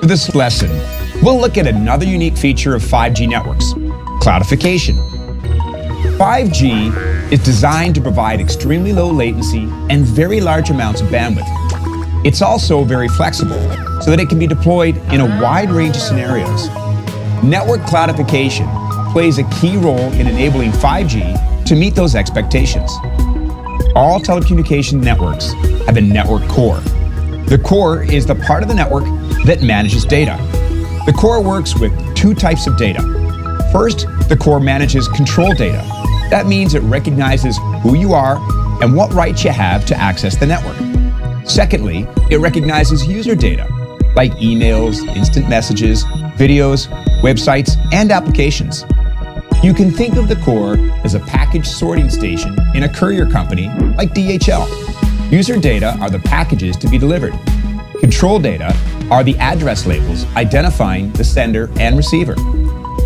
For this lesson, we'll look at another unique feature of 5G networks, cloudification. 5G is designed to provide extremely low latency and very large amounts of bandwidth. It's also very flexible, so that it can be deployed in a wide range of scenarios. Network cloudification plays a key role in enabling 5G to meet those expectations. All telecommunication networks have a network core. The core is the part of the network that manages data. The core works with two types of data. First, the core manages control data. That means it recognizes who you are and what rights you have to access the network. Secondly, it recognizes user data, like emails, instant messages, videos, websites, and applications. You can think of the core as a package sorting station in a courier company like DHL. User data are the packages to be delivered. Control data are the address labels identifying the sender and receiver.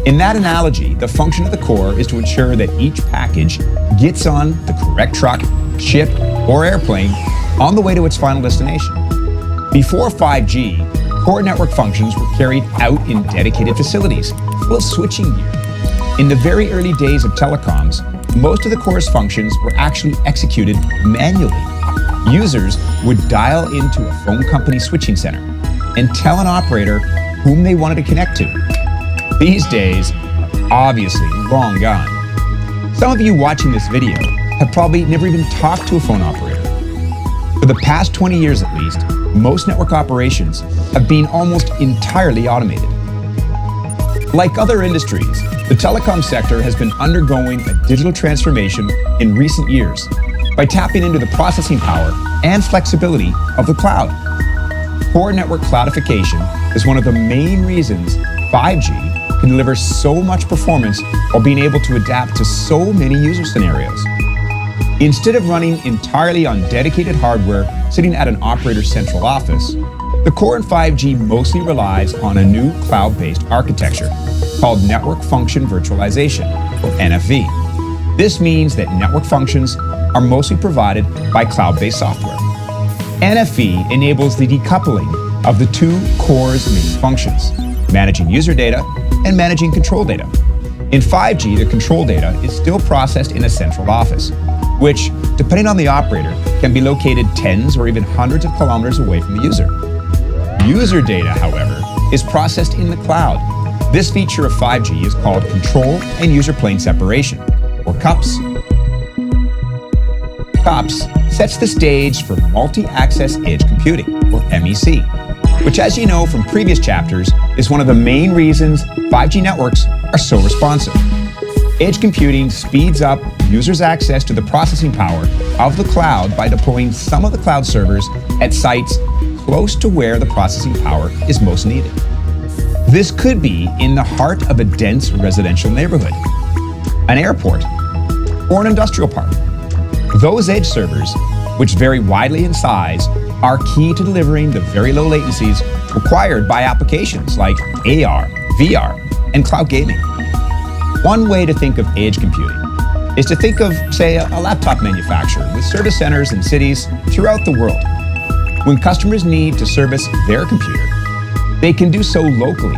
In that analogy, the function of the core is to ensure that each package gets on the correct truck, ship, or airplane on the way to its final destination. Before 5G, core network functions were carried out in dedicated facilities full of switching gear. In the very early days of telecoms, most of the core's functions were actually executed manually. Users would dial into a phone company switching center and tell an operator whom they wanted to connect to. These days are obviously long gone. Some of you watching this video have probably never even talked to a phone operator. For the past 20 years at least, most network operations have been almost entirely automated. Like other industries, the telecom sector has been undergoing a digital transformation in recent years by tapping into the processing power and flexibility of the cloud. Core network cloudification is one of the main reasons 5G can deliver so much performance while being able to adapt to so many user scenarios. Instead of running entirely on dedicated hardware sitting at an operator's central office, the core in 5G mostly relies on a new cloud-based architecture called Network Function Virtualization, or NFV. This means that network functions are mostly provided by cloud-based software. NFV enables the decoupling of the two core's main functions, managing user data and managing control data. In 5G, the control data is still processed in a central office, which, depending on the operator, can be located tens or even hundreds of kilometers away from the user. User data, however, is processed in the cloud. This feature of 5G is called Control and User Plane Separation, or CUPS. CUPS sets the stage for multi-access edge computing, or MEC, which, as you know from previous chapters, is one of the main reasons 5G networks are so responsive. Edge computing speeds up users' access to the processing power of the cloud by deploying some of the cloud servers at sites close to where the processing power is most needed. This could be in the heart of a dense residential neighborhood, an airport, or an industrial park. Those edge servers, which vary widely in size, are key to delivering the very low latencies required by applications like AR, VR, and cloud gaming. One way to think of edge computing is to think of, say, a laptop manufacturer with service centers in cities throughout the world. When customers need to service their computer, they can do so locally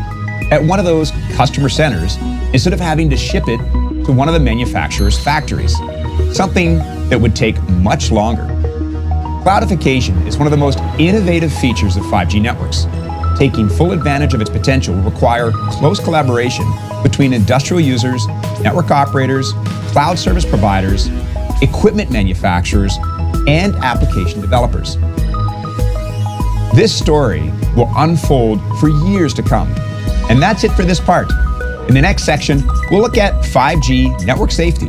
at one of those customer centers instead of having to ship it to one of the manufacturer's factories, something that would take much longer. Cloudification is one of the most innovative features of 5G networks. Taking full advantage of its potential will require close collaboration between industrial users, network operators, cloud service providers, equipment manufacturers, and application developers. This story will unfold for years to come. And that's it for this part. In the next section, we'll look at 5G network safety,